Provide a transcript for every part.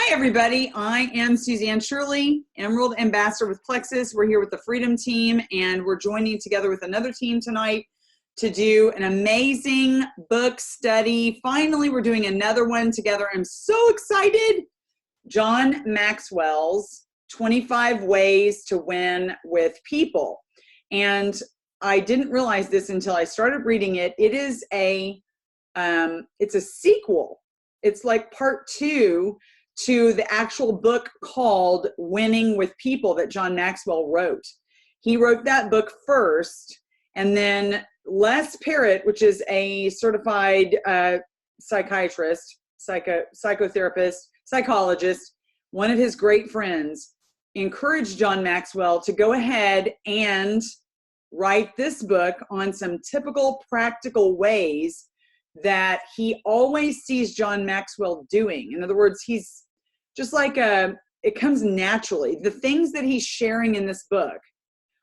Hi, everybody. I am Suzanne Shirley, Emerald Ambassador with Plexus. We're here with the Freedom Team, and we're joining together with another team tonight to do an amazing book study. Finally, we're doing another one together. I'm so excited. John Maxwell's 25 Ways to Win with People. And I didn't realize this until I started reading it. It is it's a sequel. It's like part 2 to the actual book called Winning with People that John Maxwell wrote. He wrote that book first, and then Les Parrott, which is a certified psychiatrist, psychotherapist, psychologist, one of his great friends, encouraged John Maxwell to go ahead and write this book on some typical practical ways that he always sees John Maxwell doing. In other words, he's just like it comes naturally. The things that he's sharing in this book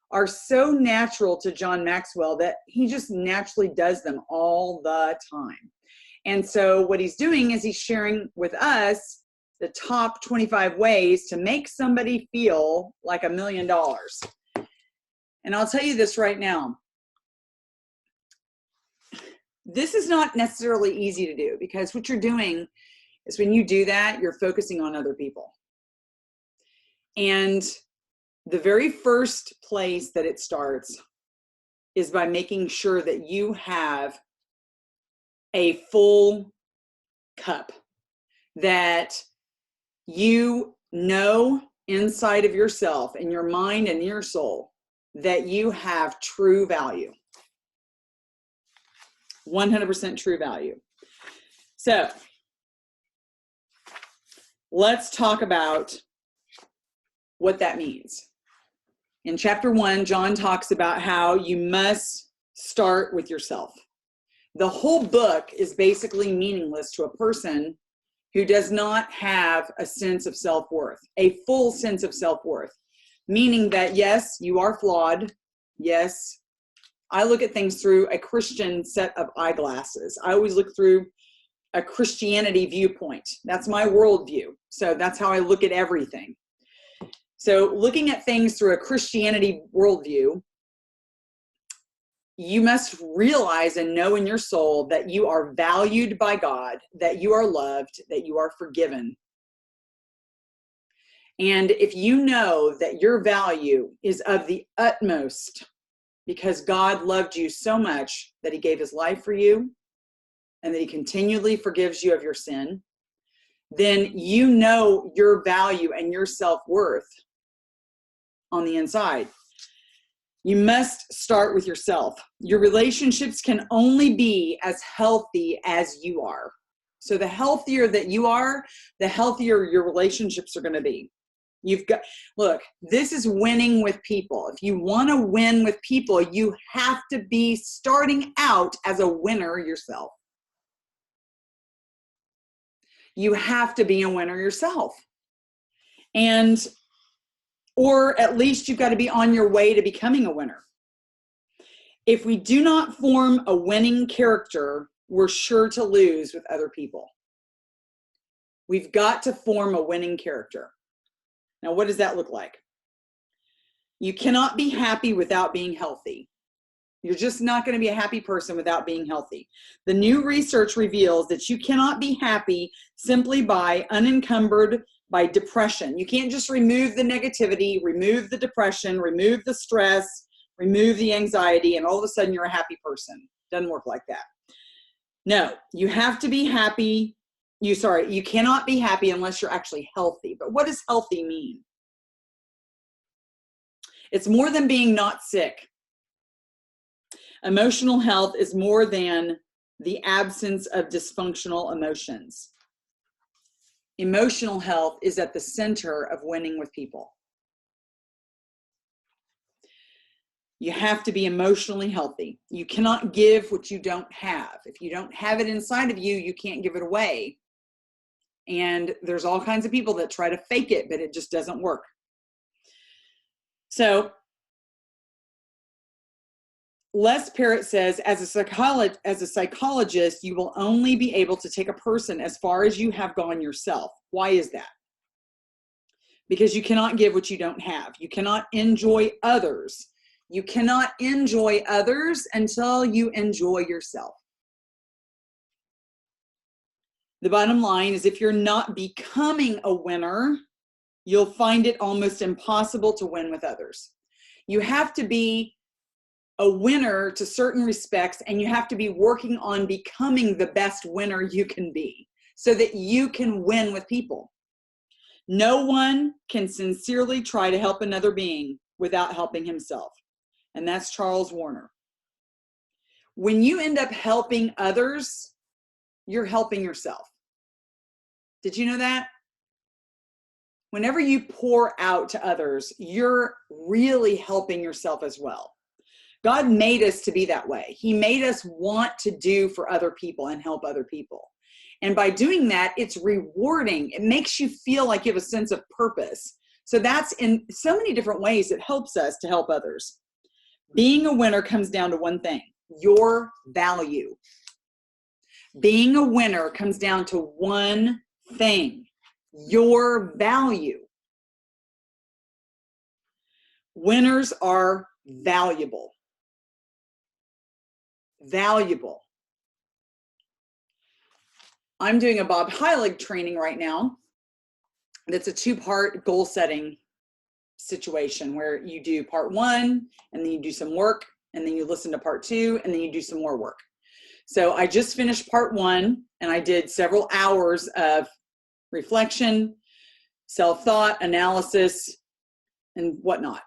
are so natural to John Maxwell that he just naturally does them all the time. And so what he's doing is he's sharing with us the top 25 ways to make somebody feel like $1 million. And I'll tell you this right now. This is not necessarily easy to do, because what you're doing is when you do that, you're focusing on other people. And the very first place that it starts is by making sure that you have a full cup, that you know inside of yourself, in your mind and your soul, that you have true value. 100% true value. So let's talk about what that means. In chapter 1, John talks about how you must start with yourself. The whole book is basically meaningless to a person who does not have a sense of self-worth, a full sense of self-worth, meaning that yes, you are flawed. Yes, I look at things through a Christian set of eyeglasses. I always look through a Christianity viewpoint. That's my worldview. So that's how I look at everything. So looking at things through a Christianity worldview, you must realize and know in your soul that you are valued by God, that you are loved, that you are forgiven. And if you know that your value is of the utmost, because God loved you so much that he gave his life for you and that he continually forgives you of your sin, then you know your value and your self-worth on the inside. You must start with yourself. Your relationships can only be as healthy as you are. So the healthier that you are, the healthier your relationships are going to be. Look, this is winning with people. If you want to win with people, you have to be starting out as a winner yourself. You have to be a winner yourself. Or at least you've got to be on your way to becoming a winner. If we do not form a winning character, we're sure to lose with other people. We've got to form a winning character. Now, what does that look like? You cannot be happy without being healthy. You're just not going to be a happy person without being healthy. The new research reveals that you cannot be happy simply by unencumbered by depression. You can't just remove the negativity, remove the depression, remove the stress, remove the anxiety, and all of a sudden you're a happy person. Doesn't work like that. No, you have to be happy. You cannot be happy unless you're actually healthy. But what does healthy mean? It's more than being not sick. Emotional health is more than the absence of dysfunctional emotions. Emotional health is at the center of winning with people. You have to be emotionally healthy. You cannot give what you don't have. If you don't have it inside of you, you can't give it away. And there's all kinds of people that try to fake it, but it just doesn't work. So Les Parrott says, as a psychologist, you will only be able to take a person as far as you have gone yourself. Why is that? because you cannot give what you don't have. You cannot enjoy others. You cannot enjoy others until you enjoy yourself. The bottom line is, if you're not becoming a winner, you'll find it almost impossible to win with others. You have to be a winner to certain respects, and you have to be working on becoming the best winner you can be so that you can win with people. No one can sincerely try to help another being without helping himself. And that's Charles Warner. When you end up helping others, you're helping yourself. Did you know that? Whenever you pour out to others, you're really helping yourself as well. God made us to be that way. He made us want to do for other people and help other people. And by doing that, it's rewarding. It makes you feel like you have a sense of purpose. So that's in so many different ways it helps us to help others. Being a winner comes down to one thing: your value. Being a winner comes down to one thing: your value. Winners are valuable. Valuable. I'm doing a Bob Heilig training right now. That's a 2-part goal setting situation where you do part 1 and then you do some work, and then you listen to part 2 and then you do some more work. So I just finished part 1 and I did several hours of reflection, self-thought, analysis, and whatnot.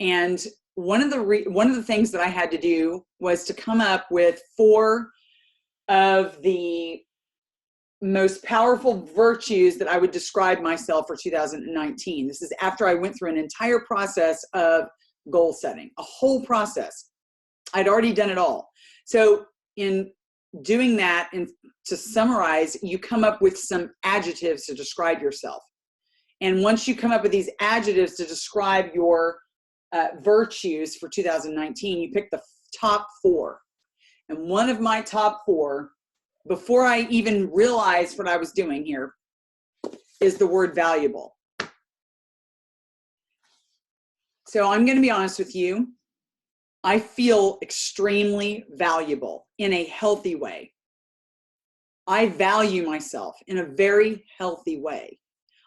And one of the things that I had to do was to come up with 4 of the most powerful virtues that I would describe myself for 2019. This is after I went through an entire process of goal setting, a whole process. I'd already done it all. So in doing that, and to summarize, you come up with some adjectives to describe yourself. And once you come up with these adjectives to describe your virtues for 2019, you pick the top 4. And one of my top 4, before I even realized what I was doing here, is the word valuable. So I'm going to be honest with you. I feel extremely valuable in a healthy way. I value myself in a very healthy way.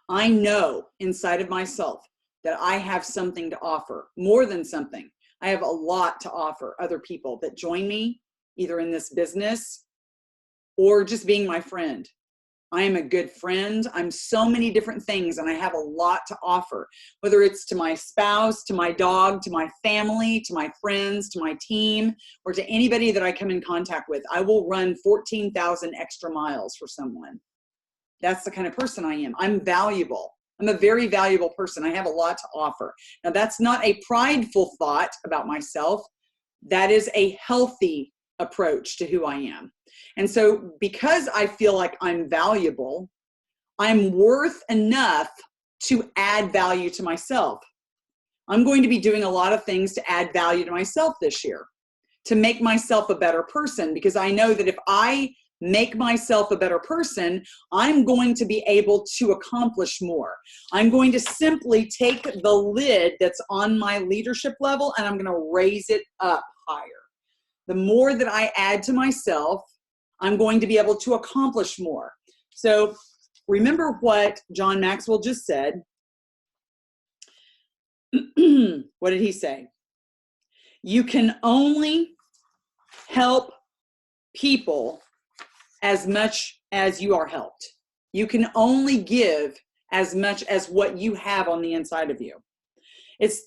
I know inside of myself that I have something to offer, more than something. I have a lot to offer other people that join me, either in this business or just being my friend. I am a good friend. I'm so many different things, and I have a lot to offer, whether it's to my spouse, to my dog, to my family, to my friends, to my team, or to anybody that I come in contact with. I will run 14,000 extra miles for someone. That's the kind of person I am. I'm valuable. I'm a very valuable person. I have a lot to offer. Now, that's not a prideful thought about myself. That is a healthy approach to who I am. And so because I feel like I'm valuable, I'm worth enough to add value to myself. I'm going to be doing a lot of things to add value to myself this year, to make myself a better person, because I know that if I make myself a better person, I'm going to be able to accomplish more. I'm going to simply take the lid that's on my leadership level and I'm going to raise it up higher. The more that I add to myself, I'm going to be able to accomplish more. So remember what John Maxwell just said. What did he say? You can only help people as much as you are helped. You can only give as much as what you have on the inside of you. It's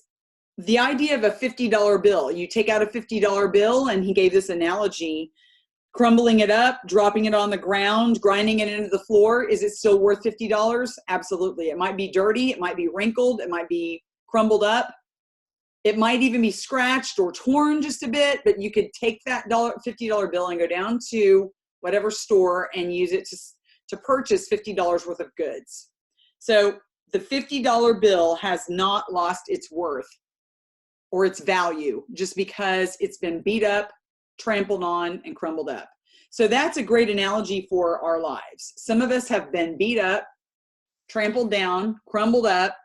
the idea of a $50 bill. You take out a $50 bill, and he gave this analogy, crumbling it up, dropping it on the ground, grinding it into the floor. Is it still worth $50? Absolutely. It might be dirty. It might be wrinkled. It might be crumbled up. It might even be scratched or torn just a bit, but you could take that $50 bill and go down to whatever store and use it to purchase $50 worth of goods. So the $50 bill has not lost its worth or its value just because it's been beat up, trampled on, and crumbled up. So that's a great analogy for our lives. Some of us have been beat up, trampled down, crumbled up,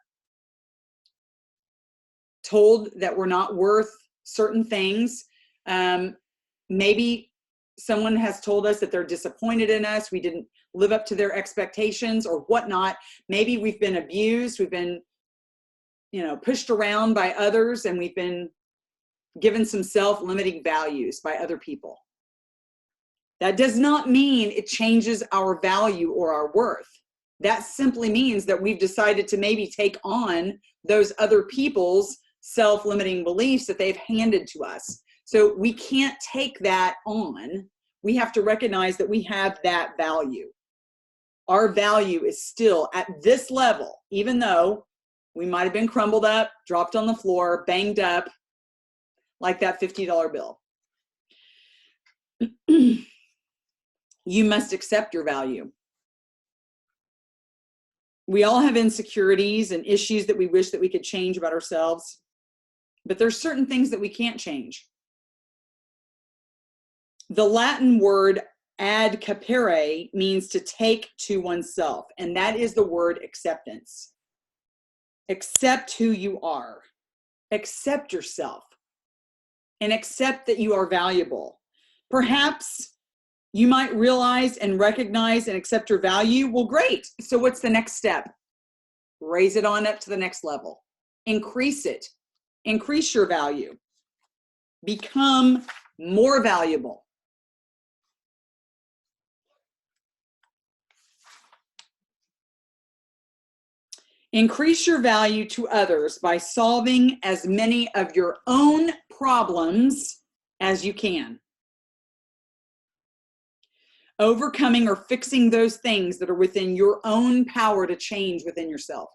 told that we're not worth certain things. Maybe someone has told us that they're disappointed in us. We didn't live up to their expectations or whatnot. Maybe we've been abused. We've been, pushed around by others, and we've been given some self-limiting values by other people. That does not mean it changes our value or our worth. That simply means that we've decided to maybe take on those other people's self-limiting beliefs that they've handed to us. So we can't take that on. We have to recognize that we have that value. Our value is still at this level, even though we might have been crumbled up, dropped on the floor, banged up, like that $50 bill. You must accept your value. We all have insecurities and issues that we wish that we could change about ourselves, but there's certain things that we can't change. The Latin word ad capere means to take to oneself, and that is the word acceptance. Accept who you are. Accept yourself, and accept that you are valuable. Perhaps you might realize and recognize and accept your value. Well, great. So what's the next step? Raise it on up to the next level. Increase it. Increase your value. Become more valuable. Increase your value to others by solving as many of your own problems as you can. Overcoming or fixing those things that are within your own power to change within yourself.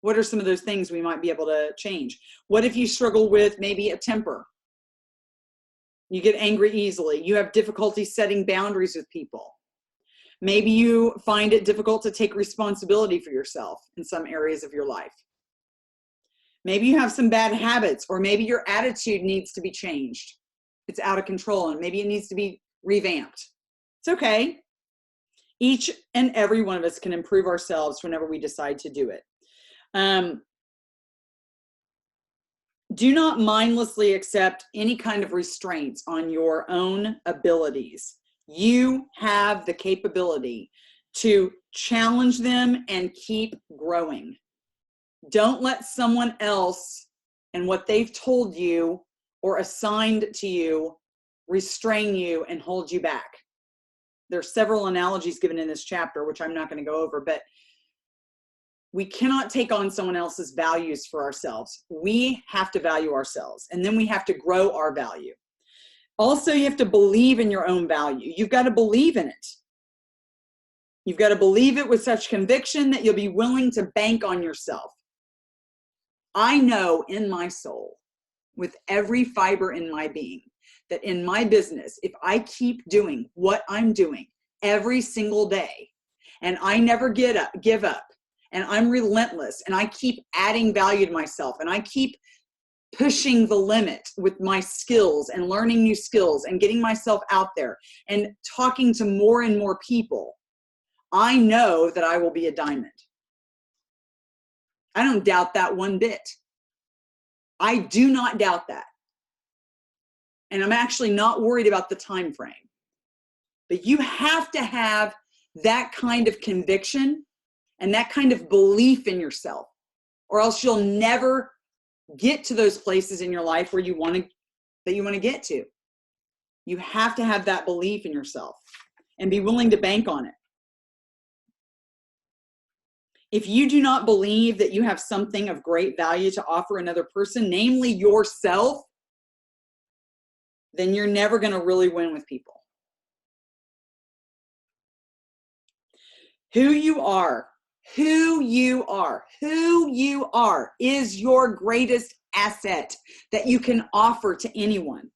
What are some of those things we might be able to change? What if you struggle with maybe a temper? You get angry easily. You have difficulty setting boundaries with people. Maybe you find it difficult to take responsibility for yourself in some areas of your life. Maybe you have some bad habits, or maybe your attitude needs to be changed. It's out of control, and maybe it needs to be revamped. It's okay. Each and every one of us can improve ourselves whenever we decide to do it. Do not mindlessly accept any kind of restraints on your own abilities. You have the capability to challenge them and keep growing. Don't let someone else and what they've told you or assigned to you restrain you and hold you back. There are several analogies given in this chapter, which I'm not going to go over, but we cannot take on someone else's values for ourselves. We have to value ourselves, and then we have to grow our value. Also, you have to believe in your own value. You've got to believe in it. You've got to believe it with such conviction that you'll be willing to bank on yourself. I know in my soul, with every fiber in my being, that in my business, if I keep doing what I'm doing every single day, and I never give up, and I'm relentless, and I keep adding value to myself, and I keep pushing the limit with my skills and learning new skills and getting myself out there and talking to more and more people, I know that I will be a diamond. I don't doubt that one bit. I do not doubt that. And I'm actually not worried about the time frame. But you have to have that kind of conviction and that kind of belief in yourself, or else you'll never get to those places in your life where you want to get to. You have to have that belief in yourself and be willing to bank on it. If you do not believe that you have something of great value to offer another person, namely yourself, then you're never going to really win with people. Who you are is your greatest asset that you can offer to anyone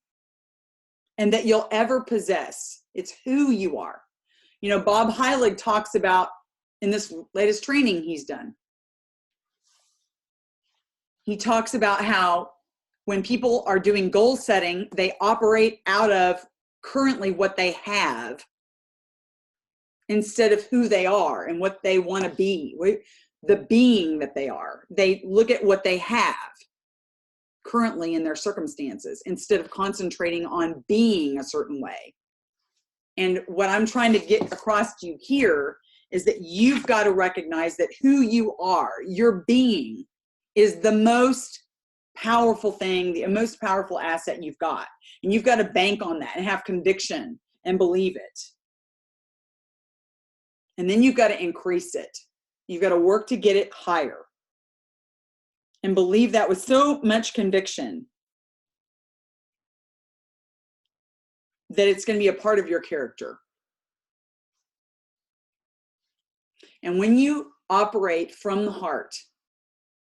and that you'll ever possess. It's who you are. You know, Bob Heilig talks about in this latest training he's done. He talks about how when people are doing goal setting, they operate out of currently what they have instead of who they are and what they want to be, the being that they are. They look at what they have. currently in their circumstances instead of concentrating on being a certain way. And what I'm trying to get across to you here is that you've got to recognize that who you are, your being, is the most powerful thing, the most powerful asset you've got. And you've got to bank on that and have conviction and believe it. And then you've got to increase it. You've got to work to get it higher. And believe that with so much conviction that it's going to be a part of your character. And when you operate from the heart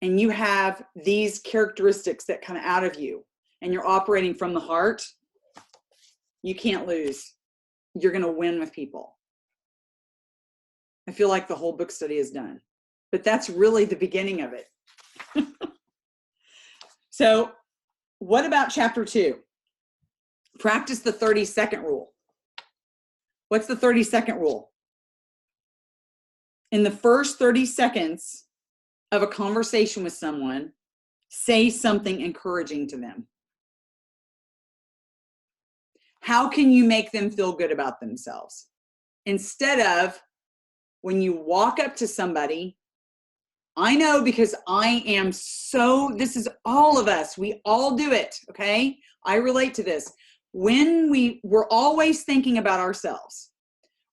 and you have these characteristics that come out of you and you're operating from the heart, you can't lose. You're going to win with people. I feel like the whole book study is done, but that's really the beginning of it. So what about chapter 2? Practice the 30-second rule. What's the 30-second rule? In the first 30 seconds of a conversation with someone, say something encouraging to them. How can you make them feel good about themselves? Instead of when you walk up to somebody, I know because I am this is all of us. We all do it, okay? I relate to this. When we're always thinking about ourselves.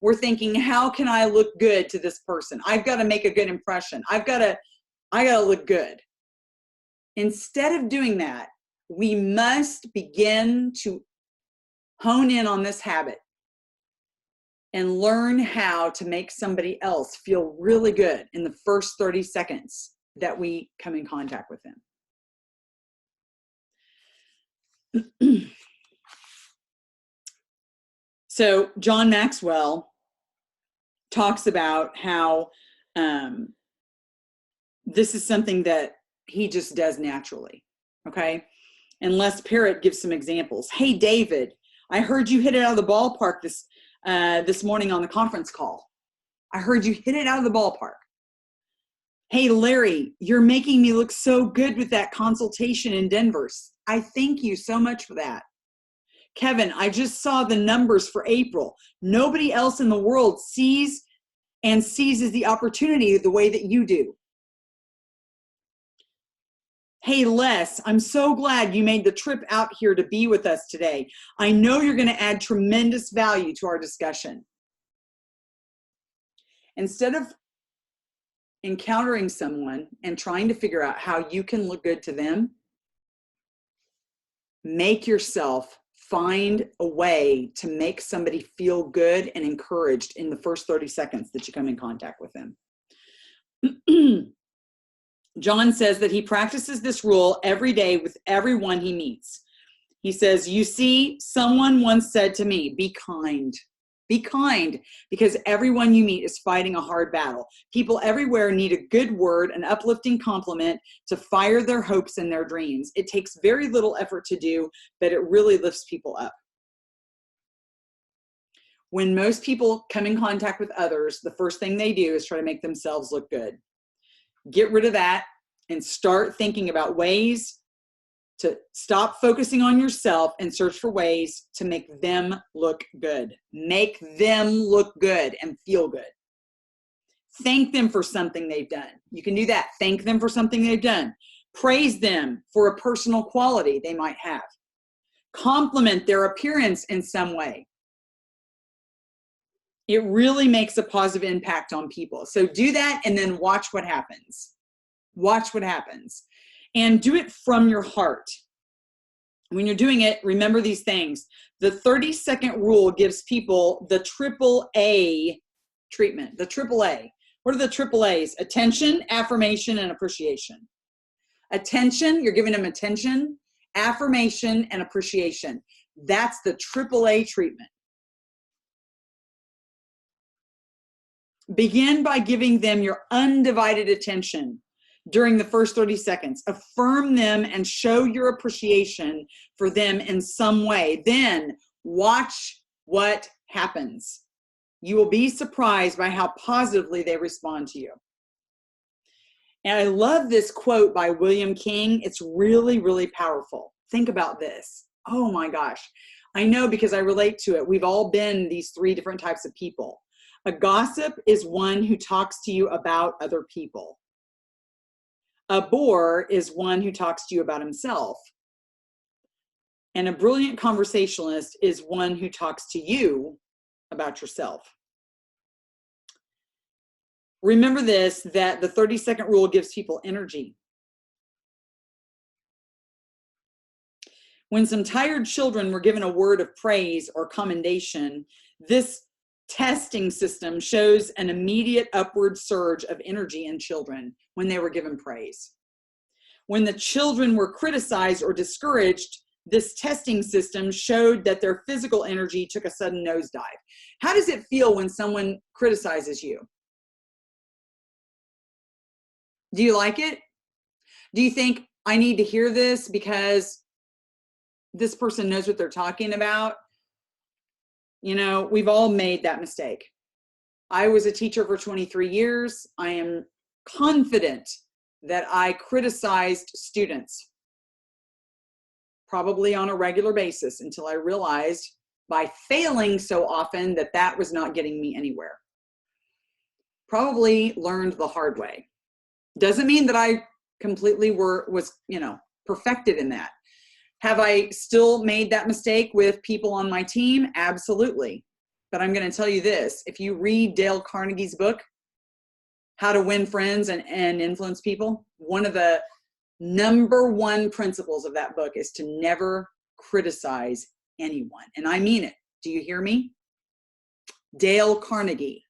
We're thinking, how can I look good to this person? I've got to make a good impression. I got to look good. Instead of doing that, we must begin to hone in on this habit and learn how to make somebody else feel really good in the first 30 seconds that we come in contact with them. So John Maxwell talks about how this is something that he just does naturally, okay? And Les Parrott gives some examples. Hey, David, I heard you hit it out of the ballpark this morning on the conference call. I heard you hit it out of the ballpark. Hey, Larry, you're making me look so good with that consultation in Denver. I thank you so much for that. Kevin, I just saw the numbers for April. Nobody else in the world sees and seizes the opportunity the way that you do. Hey, Les, I'm so glad you made the trip out here to be with us today. I know you're going to add tremendous value to our discussion. Instead of encountering someone and trying to figure out how you can look good to them, make yourself find a way to make somebody feel good and encouraged in the first 30 seconds that you come in contact with them. John says that he practices this rule every day with everyone he meets. He says, you see, someone once said to me, be kind. Be kind, because everyone you meet is fighting a hard battle. People everywhere need a good word, an uplifting compliment to fire their hopes and their dreams. It takes very little effort to do, but it really lifts people up. When most people come in contact with others, the first thing they do is try to make themselves look good. Get rid of that and start thinking about ways to stop focusing on yourself and search for ways to make them look good. Make them look good and feel good. Thank them for something they've done. You can do that. Thank them for something they've done. Praise them for a personal quality they might have. Compliment their appearance in some way. It really makes a positive impact on people. So do that and then watch what happens. Watch what happens. And do it from your heart. When you're doing it, remember these things. The 30-second rule gives people the AAA treatment. The AAA. What are the AAAs? Attention, affirmation, and appreciation. Attention, you're giving them attention, affirmation, and appreciation. That's the AAA treatment. Begin by giving them your undivided attention during the first 30 seconds. Affirm them and show your appreciation for them in some way. Then watch what happens. You will be surprised by how positively they respond to you. And I love this quote by William King. It's really, really powerful. Think about this. Oh my gosh. I know because I relate to it. We've all been these three different types of people. A gossip is one who talks to you about other people. A bore is one who talks to you about himself. And a brilliant conversationalist is one who talks to you about yourself. Remember this, that the 30-second rule gives people energy. When some tired children were given a word of praise or commendation, this testing system shows an immediate upward surge of energy in children when they were given praise. When the children were criticized or discouraged, this testing system showed that their physical energy took a sudden nosedive. How does it feel when someone criticizes you? Do you like it? Do you think, I need to hear this because this person knows what they're talking about? You know, we've all made that mistake. I was a teacher for 23 years. I am confident that I criticized students probably on a regular basis until I realized by failing so often that that was not getting me anywhere. Probably learned the hard way. Doesn't mean that I completely was, perfected in that. Have I still made that mistake with people on my team? Absolutely. But I'm going to tell you this. If you read Dale Carnegie's book, How to Win Friends and Influence People, one of the number one principles of that book is to never criticize anyone. And I mean it. Do you hear me? Dale Carnegie,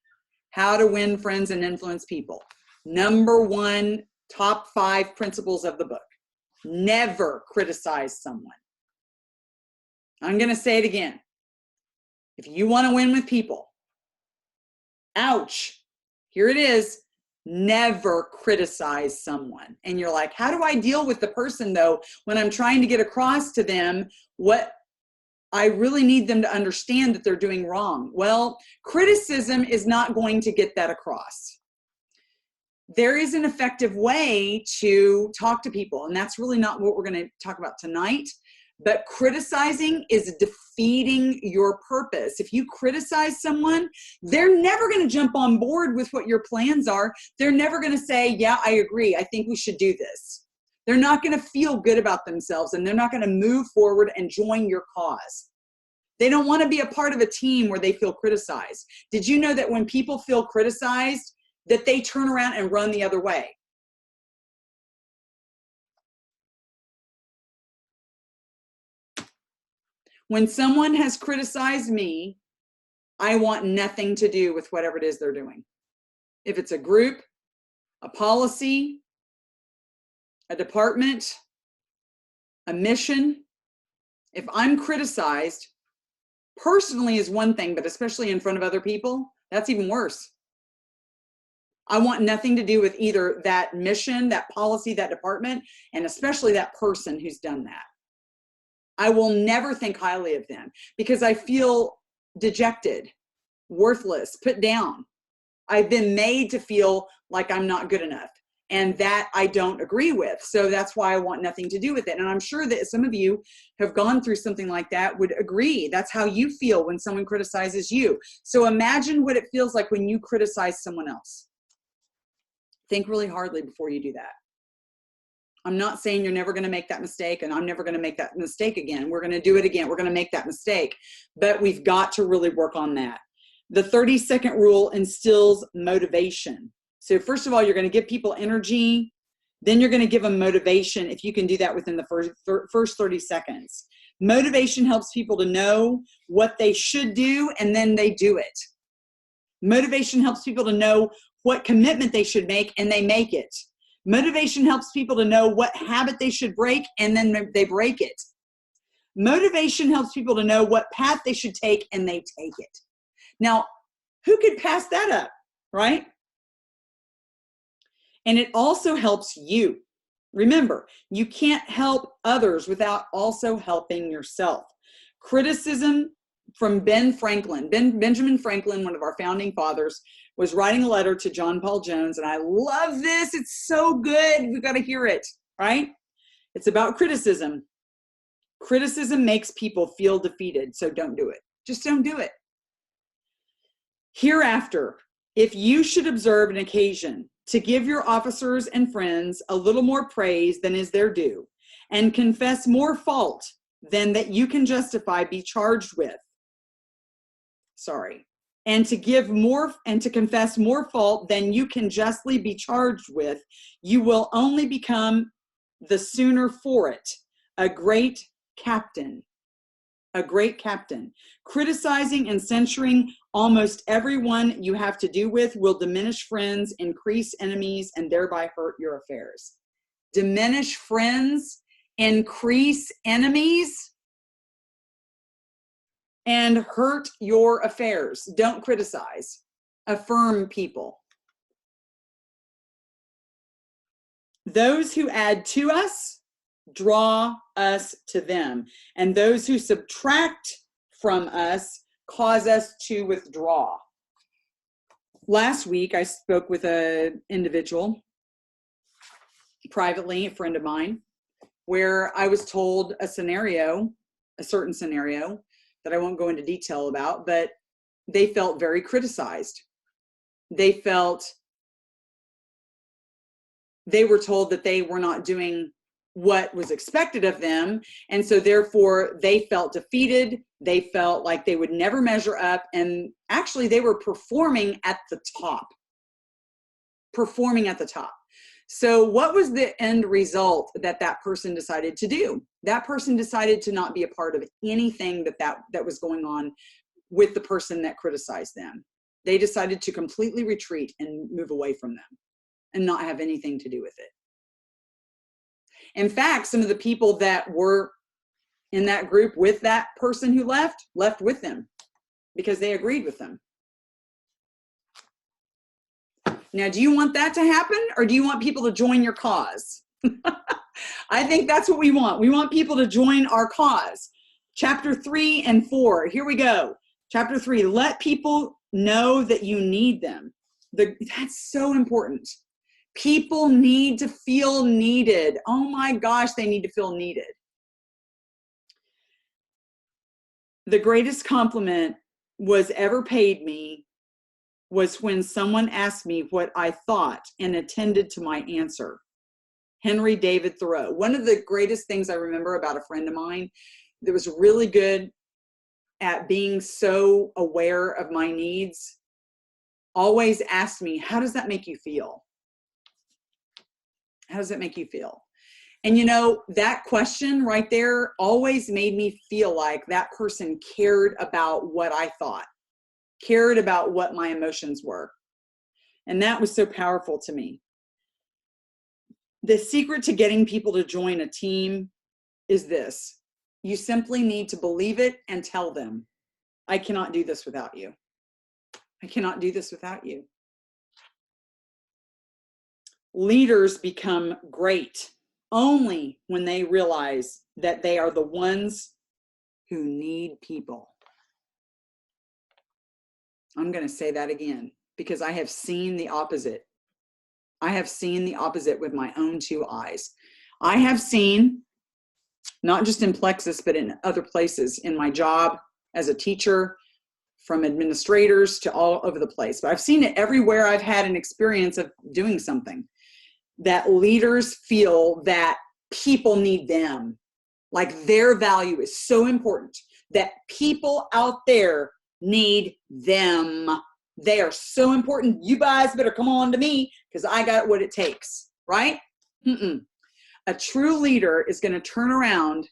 How to Win Friends and Influence People. Number one, top 5 principles of the book. Never criticize someone. I'm going to say it again. If you want to win with people, ouch, here it is, never criticize someone. And you're like, how do I deal with the person though when I'm trying to get across to them what I really need them to understand that they're doing wrong? Well, criticism is not going to get that across. There is an effective way to talk to people, and that's really not what we're going to talk about tonight. But criticizing is defeating your purpose. If you criticize someone, they're never going to jump on board with what your plans are. They're never going to say, yeah, I agree. I think we should do this. They're not going to feel good about themselves, and they're not going to move forward and join your cause. They don't want to be a part of a team where they feel criticized. Did you know that when people feel criticized, that they turn around and run the other way? When someone has criticized me, I want nothing to do with whatever it is they're doing. If it's a group, a policy, a department, a mission, if I'm criticized, personally is one thing, but especially in front of other people, that's even worse. I want nothing to do with either that mission, that policy, that department, and especially that person who's done that. I will never think highly of them because I feel dejected, worthless, put down. I've been made to feel like I'm not good enough, and that I don't agree with. So that's why I want nothing to do with it. And I'm sure that some of you have gone through something like that, would agree. That's how you feel when someone criticizes you. So imagine what it feels like when you criticize someone else. Think really hardly before you do that. I'm not saying you're never going to make that mistake, and I'm never going to make that mistake again. We're going to do it again. We're going to make that mistake, but we've got to really work on that. The 30-second rule instills motivation. So first of all, you're going to give people energy. Then you're going to give them motivation if you can do that within the first 30 seconds. Motivation helps people to know what they should do, and then they do it. Motivation helps people to know what commitment they should make, and they make it. Motivation helps people to know what habit they should break, and then they break it. Motivation helps people to know what path they should take, and they take it. Now, who could pass that up, right? And it also helps you. Remember, you can't help others without also helping yourself. Criticism from Benjamin Franklin, one of our founding fathers, was writing a letter to John Paul Jones, and I love this. It's so good. We've got to hear it, right? It's about criticism. Criticism makes people feel defeated, so don't do it. Just don't do it. Hereafter, if you should observe an occasion to give your officers and friends a little more praise than is their due, and confess more fault than that you can justify be charged with, and to give more and to confess more fault than you can justly be charged with, you will only become the sooner for it a great captain. Criticizing and censuring almost everyone you have to do with will diminish friends, increase enemies, and thereby hurt your affairs. Diminish friends, increase enemies, and hurt your affairs. Don't criticize. Affirm people. Those who add to us draw us to them, and those who subtract from us cause us to withdraw. Last week, I spoke with an individual privately, a friend of mine, where I was told a certain scenario that I won't go into detail about, but they felt very criticized. They were told that they were not doing what was expected of them, and so therefore they felt defeated. They felt like they would never measure up, and actually they were performing at the top. So what was the end result that person decided to do? That person decided to not be a part of anything that was going on with the person that criticized them. They decided to completely retreat and move away from them and not have anything to do with it. In fact, some of the people that were in that group with that person who left with them because they agreed with them. Now, do you want that to happen, or do you want people to join your cause? I think that's what we want. We want people to join our cause. Chapter 3 and 4. Here we go. Chapter 3, let people know that you need them. That's so important. People need to feel needed. Oh my gosh, they need to feel needed. The greatest compliment was ever paid me was when someone asked me what I thought and attended to my answer. Henry David Thoreau. One of the greatest things I remember about a friend of mine that was really good at being so aware of my needs always asked me, how does that make you feel? How does it make you feel? And you know, that question right there always made me feel like that person cared about what I thought, cared about what my emotions were. And that was so powerful to me. The secret to getting people to join a team is this. You simply need to believe it and tell them, I cannot do this without you. I cannot do this without you. Leaders become great only when they realize that they are the ones who need people. I'm going to say that again because I have seen the opposite. I have seen the opposite with my own two eyes. I have seen, not just in Plexus, but in other places in my job as a teacher, from administrators to all over the place. But I've seen it everywhere I've had an experience of doing something, that leaders feel that people need them. Like their value is so important that people out there need them. They are so important. You guys better come on to me because I got what it takes, right? A true leader is going to turn around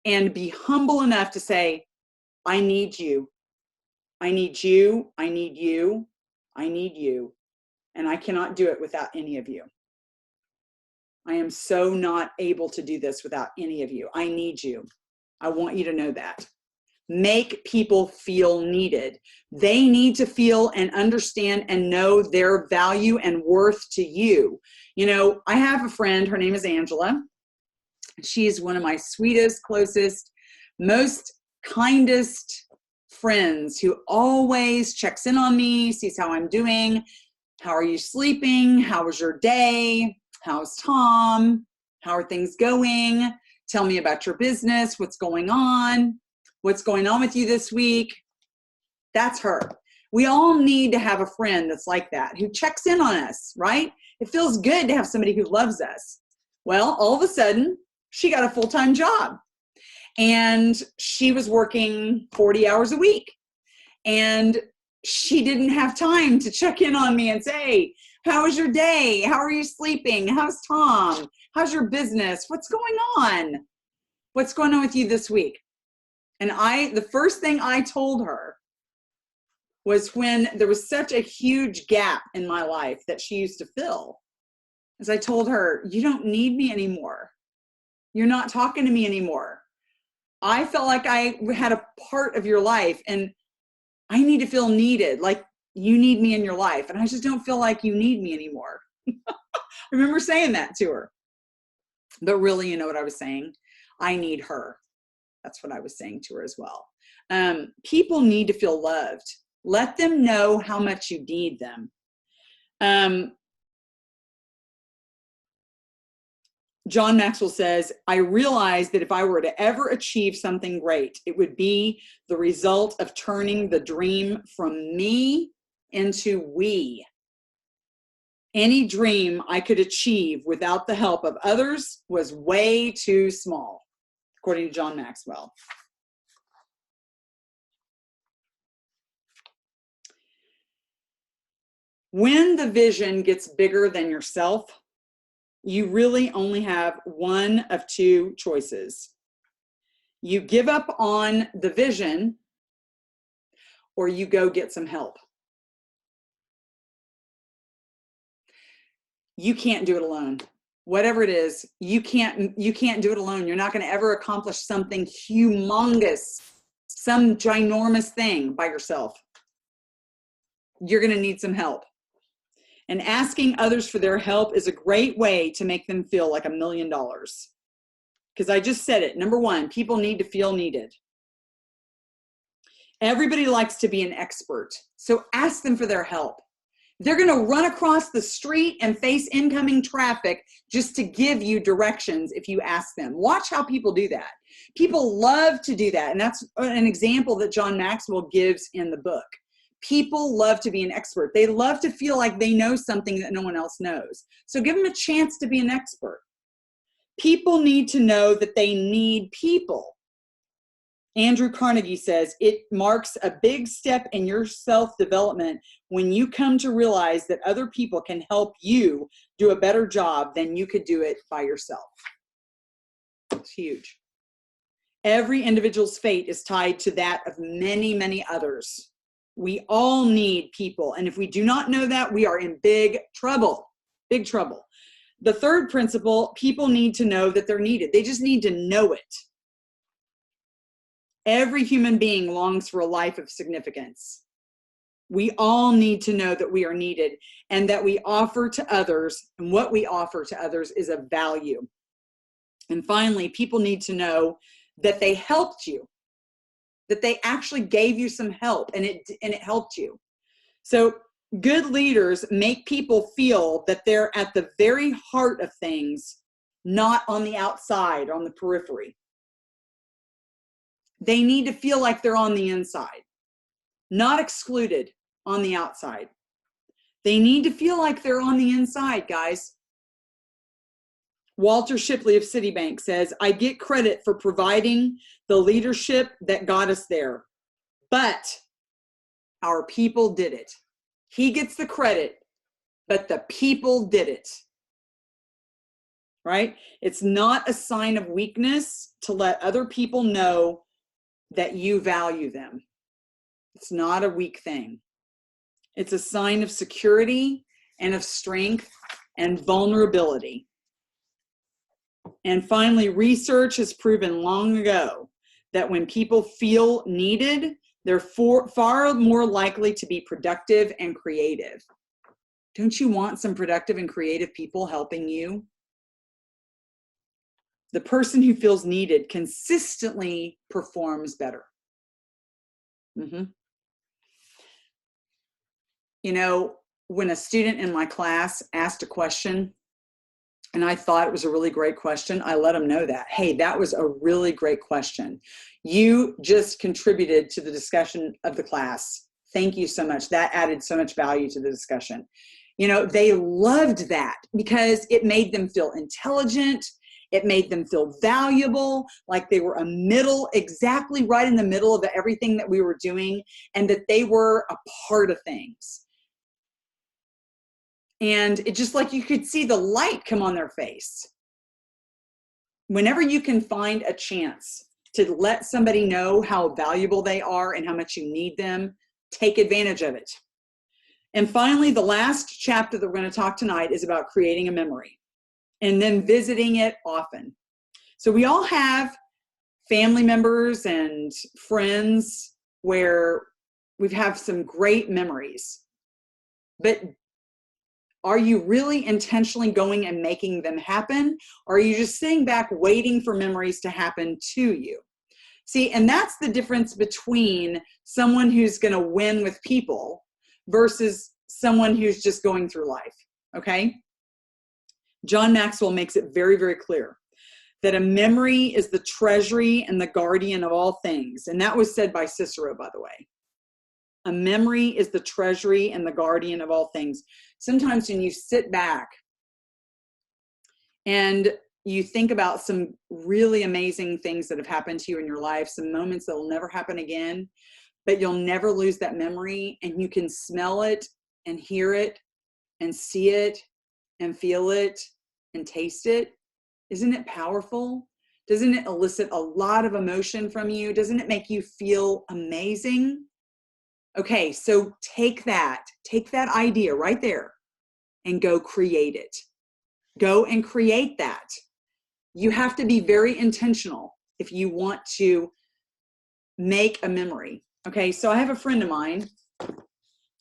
and be humble enough to say, I need you. I need you. I need you. I need you. And I cannot do it without any of you. I am so not able to do this without any of you. I need you. I want you to know that. Make people feel needed. They need to feel and understand and know their value and worth to you. You know, I have a friend, her name is Angela. She is one of my sweetest, closest, most kindest friends who always checks in on me, sees how I'm doing. How are you sleeping? How was your day? How's Tom? How are things going? Tell me about your business. What's going on? What's going on with you this week? That's her. We all need to have a friend that's like that, who checks in on us, right? It feels good to have somebody who loves us. Well, all of a sudden, she got a full-time job. And she was working 40 hours a week. And she didn't have time to check in on me and say, how was your day? How are you sleeping? How's Tom? How's your business? What's going on? What's going on with you this week? And the first thing I told her was, when there was such a huge gap in my life that she used to fill, as I told her, you don't need me anymore. You're not talking to me anymore. I felt like I had a part of your life, and I need to feel needed, like you need me in your life. And I just don't feel like you need me anymore. I remember saying that to her. But really, you know what I was saying? I need her. That's what I was saying to her as well. People need to feel loved. Let them know how much you need them. John Maxwell says, I realized that if I were to ever achieve something great, it would be the result of turning the dream from me into we. Any dream I could achieve without the help of others was way too small, according to John Maxwell. When the vision gets bigger than yourself, you really only have one of two choices. You give up on the vision, or you go get some help. You can't do it alone. Whatever it is, you can't do it alone. You're not going to ever accomplish something humongous, some ginormous thing by yourself. You're going to need some help. And asking others for their help is a great way to make them feel like $1 million. Because I just said it. Number one, people need to feel needed. Everybody likes to be an expert. So ask them for their help. They're going to run across the street and face incoming traffic just to give you directions if you ask them. Watch how people do that. People love to do that. And that's an example that John Maxwell gives in the book. People love to be an expert. They love to feel like they know something that no one else knows. So give them a chance to be an expert. People need to know that they need people. Andrew Carnegie says, it marks a big step in your self-development when you come to realize that other people can help you do a better job than you could do it by yourself. It's huge. Every individual's fate is tied to that of many, many others. We all need people. And if we do not know that, we are in big trouble. Big trouble. The third principle, people need to know that they're needed. They just need to know it. Every human being longs for a life of significance. We all need to know that we are needed and that we offer to others, and what we offer to others is of value. And finally, people need to know that they helped you, that they actually gave you some help and it helped you. So good leaders make people feel that they're at the very heart of things, not on the outside, on the periphery. They need to feel like they're on the inside, not excluded on the outside. They need to feel like they're on the inside, guys. Walter Shipley of Citibank says, I get credit for providing the leadership that got us there, but our people did it. He gets the credit, but the people did it. Right? It's not a sign of weakness to let other people know that you value them. It's not a weak thing. It's a sign of security and of strength and vulnerability. And finally, research has proven long ago that when people feel needed, they're far more likely to be productive and creative. Don't you want some productive and creative people helping you? The person who feels needed consistently performs better. Mm-hmm. You know, when a student in my class asked a question and I thought it was a really great question, I let them know that, hey, that was a really great question. You just contributed to the discussion of the class. Thank you so much. That added so much value to the discussion. You know, they loved that because it made them feel intelligent. It made them feel valuable, like they were exactly right in the middle of everything that we were doing, and that they were a part of things. And it just like you could see the light come on their face. Whenever you can find a chance to let somebody know how valuable they are and how much you need them, take advantage of it. And finally, the last chapter that we're going to talk tonight is about creating a memory and then visiting it often. So we all have family members and friends where we've had some great memories, but are you really intentionally going and making them happen? Or are you just sitting back waiting for memories to happen to you? See, and that's the difference between someone who's going to win with people versus someone who's just going through life, okay? John Maxwell makes it very, very clear that a memory is the treasury and the guardian of all things. And that was said by Cicero, by the way. A memory is the treasury and the guardian of all things. Sometimes when you sit back and you think about some really amazing things that have happened to you in your life, some moments that will never happen again, but you'll never lose that memory, and you can smell it and hear it and see it and feel it and taste it. Isn't it powerful? Doesn't it elicit a lot of emotion from you? Doesn't it make you feel amazing? Okay, so take that idea right there and go create it. Go and create that. You have to be very intentional if you want to make a memory. Okay, so I have a friend of mine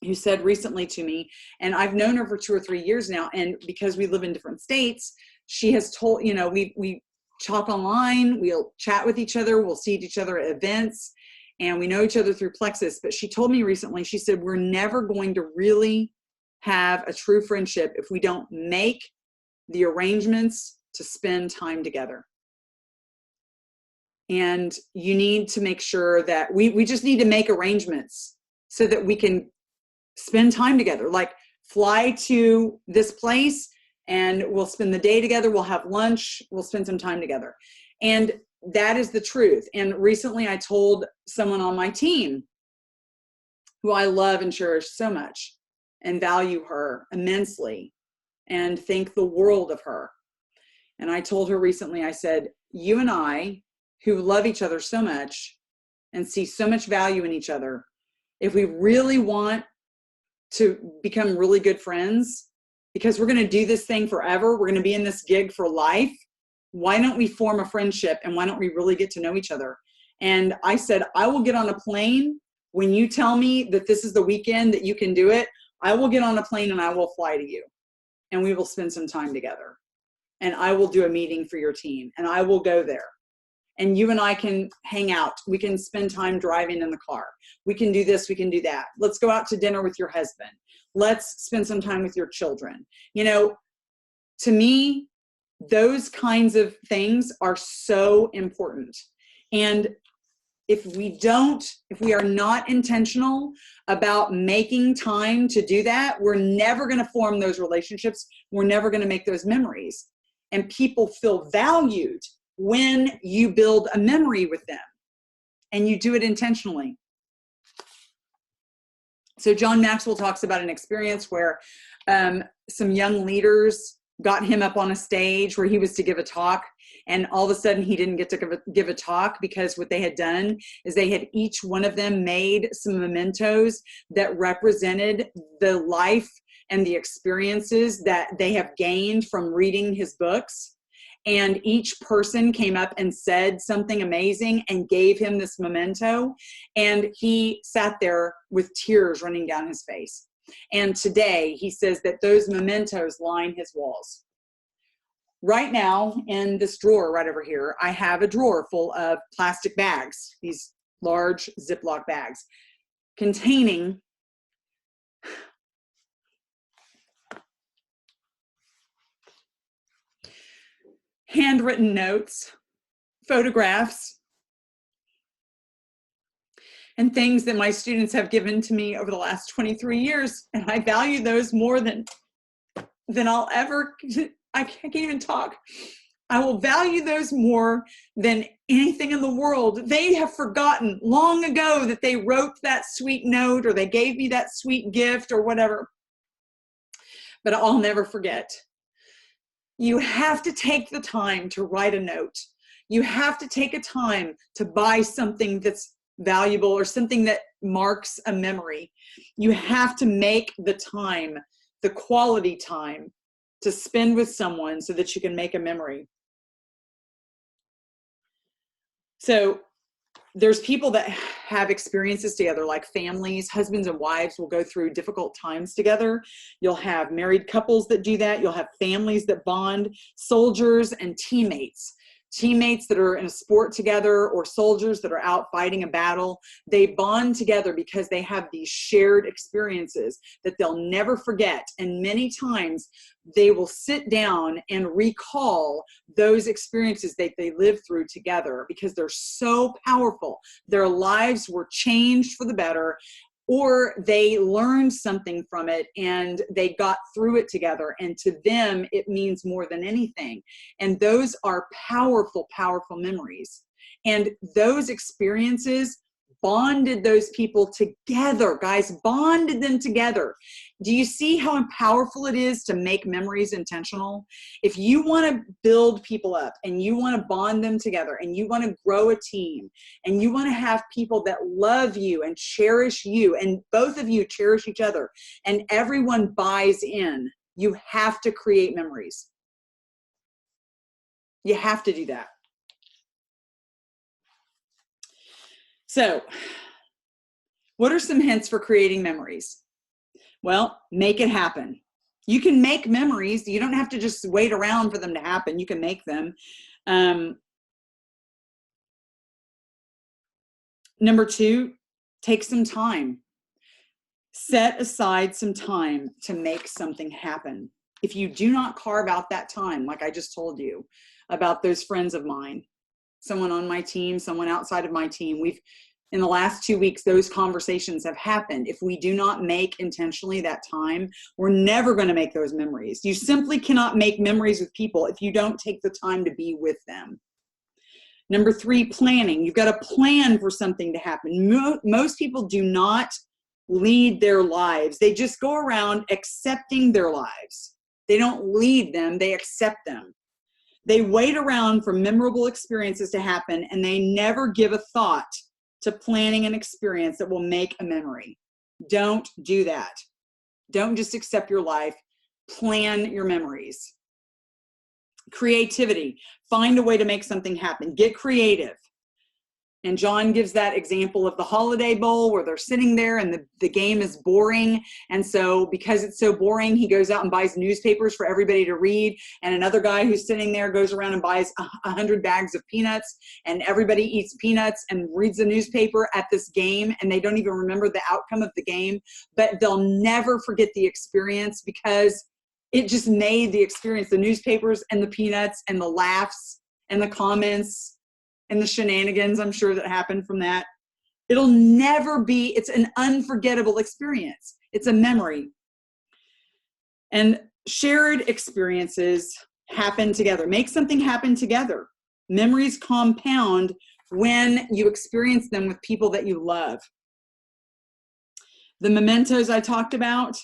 who said recently to me, and I've known her for 2 or 3 years now, and because we live in different states, she has told, you know, we talk online, we'll chat with each other, we'll see each other at events, and we know each other through Plexus. But she told me recently, she said, we're never going to really have a true friendship if we don't make the arrangements to spend time together. And you need to make sure that we just need to make arrangements so that we can spend time together. Like, fly to this place and we'll spend the day together, we'll have lunch, we'll spend some time together. And that is the truth. And recently I told someone on my team who I love and cherish so much and value her immensely and think the world of her. And I told her recently, I said, you and I, who love each other so much and see so much value in each other, if we really want to become really good friends, because we're going to do this thing forever, we're going to be in this gig for life, why don't we form a friendship and why don't we really get to know each other? And I said, I will get on a plane when you tell me that this is the weekend that you can do it. I will get on a plane and I will fly to you and we will spend some time together. And I will do a meeting for your team and I will go there. And you and I can hang out. We can spend time driving in the car. We can do this, we can do that. Let's go out to dinner with your husband. Let's spend some time with your children. You know, to me, those kinds of things are so important. And if we are not intentional about making time to do that, we're never going to form those relationships. We're never going to make those memories. And people feel valued when you build a memory with them and you do it intentionally. So John Maxwell talks about an experience where some young leaders got him up on a stage where he was to give a talk, and all of a sudden he didn't get to give a talk because what they had done is they had each one of them made some mementos that represented the life and the experiences that they have gained from reading his books. And each person came up and said something amazing and gave him this memento. And he sat there with tears running down his face. And today he says that those mementos line his walls. Right now in this drawer right over here, I have a drawer full of plastic bags, these large Ziploc bags. containing handwritten notes, photographs, and things that my students have given to me over the last 23 years. And I value those more than I'll ever, I can't even talk. I will value those more than anything in the world. They have forgotten long ago that they wrote that sweet note or they gave me that sweet gift or whatever. But I'll never forget. You have to take the time to write a note. You have to take a time to buy something that's valuable or something that marks a memory. You have to make the time, the quality time to spend with someone so that you can make a memory. So there's people that have experiences together, like families, husbands and wives will go through difficult times together. You'll have married couples that do that. You'll have families that bond, soldiers and teammates. Teammates that are in a sport together or soldiers that are out fighting a battle, they bond together because they have these shared experiences that they'll never forget. And many times they will sit down and recall those experiences that they lived through together because they're so powerful. Their lives were changed for the better, or they learned something from it and they got through it together. And to them, it means more than anything. And those are powerful, powerful memories. And those experiences bonded those people together, guys, bonded them together. Do you see how powerful it is to make memories intentional? If you want to build people up and you want to bond them together and you want to grow a team and you want to have people that love you and cherish you and both of you cherish each other and everyone buys in, you have to create memories. You have to do that. So, what are some hints for creating memories? Well, make it happen. You can make memories. You don't have to just wait around for them to happen. You can make them. Number 2, take some time. Set aside some time to make something happen. If you do not carve out that time, like I just told you about those friends of mine, someone on my team, someone outside of my team, in the last 2 weeks, those conversations have happened. If we do not make intentionally that time, we're never going to make those memories. You simply cannot make memories with people if you don't take the time to be with them. Number 3, planning. You've got to plan for something to happen. Most people do not lead their lives. They just go around accepting their lives. They don't lead them, they accept them. They wait around for memorable experiences to happen, and they never give a thought to planning an experience that will make a memory. Don't do that. Don't just accept your life. Plan your memories. Creativity. Find a way to make something happen. Get creative. And John gives that example of the Holiday Bowl where they're sitting there and the game is boring. And so because it's so boring, he goes out and buys newspapers for everybody to read. And another guy who's sitting there goes around and buys 100 bags of peanuts. And everybody eats peanuts and reads the newspaper at this game. And they don't even remember the outcome of the game. But they'll never forget the experience because it just made the experience, the newspapers and the peanuts and the laughs and the comments and the shenanigans, I'm sure, that happened from that. It'll never be, it's an unforgettable experience. It's a memory. And shared experiences happen together. Make something happen together. Memories compound when you experience them with people that you love. The mementos I talked about,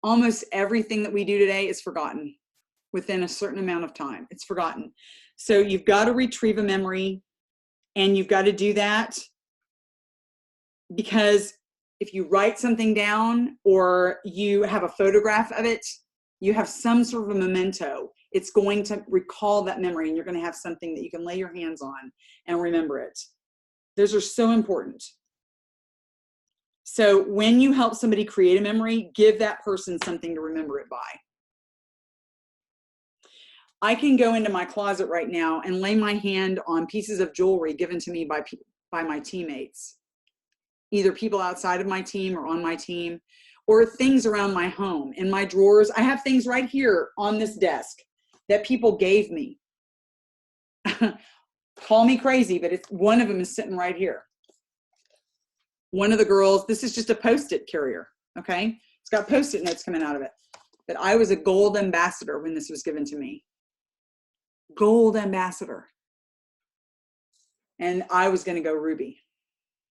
almost everything that we do today is forgotten. Within a certain amount of time, it's forgotten. So you've got to retrieve a memory, and you've got to do that because if you write something down or you have a photograph of it, you have some sort of a memento. It's going to recall that memory, and you're going to have something that you can lay your hands on and remember it. Those are so important. So when you help somebody create a memory, give that person something to remember it by. I can go into my closet right now and lay my hand on pieces of jewelry given to me by my teammates, either people outside of my team or on my team, or things around my home. In my drawers, I have things right here on this desk that people gave me. Call me crazy, but it's one of them is sitting right here. One of the girls, this is just a Post-it carrier, okay? It's got Post-it notes coming out of it. But I was a gold ambassador when this was given to me. Gold ambassador. And I was going to go Ruby.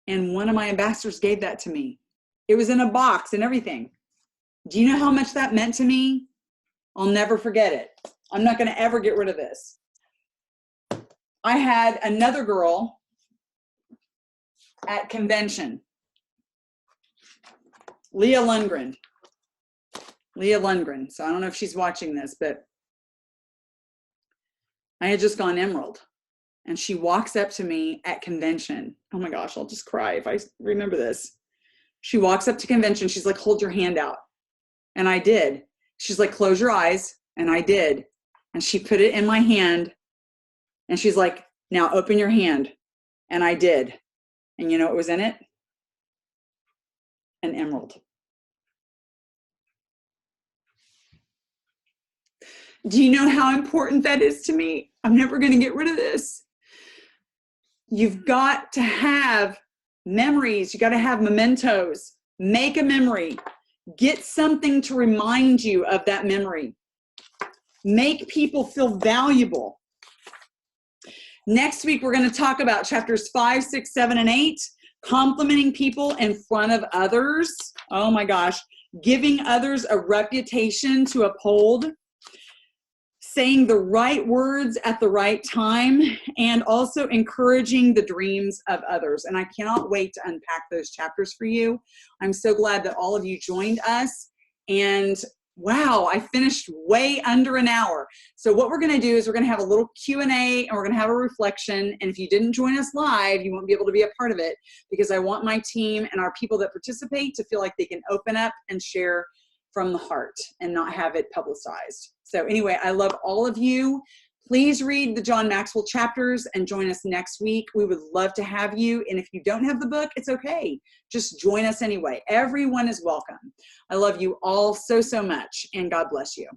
And one of my ambassadors gave that to me. It was in a box and everything. Do you know how much that meant to me? I'll never forget it. I'm not going to ever get rid of this. I had another girl at convention, Leah Lundgren. So I don't know if she's watching this, but I had just gone Emerald. And she walks up to me at convention. Oh my gosh, I'll just cry if I remember this. She walks up to convention. She's like, hold your hand out. And I did. She's like, close your eyes. And I did. And she put it in my hand. And she's like, now open your hand. And I did. And you know what was in it? An emerald. Do you know how important that is to me? I'm never going to get rid of this. You've got to have memories. You got to have mementos. Make a memory. Get something to remind you of that memory. Make people feel valuable. Next week, we're going to talk about chapters 5, 6, 7, and 8. Complimenting people in front of others. Oh my gosh. Giving others a reputation to uphold. Saying the right words at the right time, and also encouraging the dreams of others. And I cannot wait to unpack those chapters for you. I'm so glad that all of you joined us. And wow, I finished way under an hour. So what we're going to do is we're going to have a little Q&A and we're going to have a reflection. And if you didn't join us live, you won't be able to be a part of it, because I want my team and our people that participate to feel like they can open up and share from the heart and not have it publicized. So anyway, I love all of you. Please read the John Maxwell chapters and join us next week. We would love to have you. And if you don't have the book, it's okay. Just join us anyway. Everyone is welcome. I love you all so, so much, and God bless you.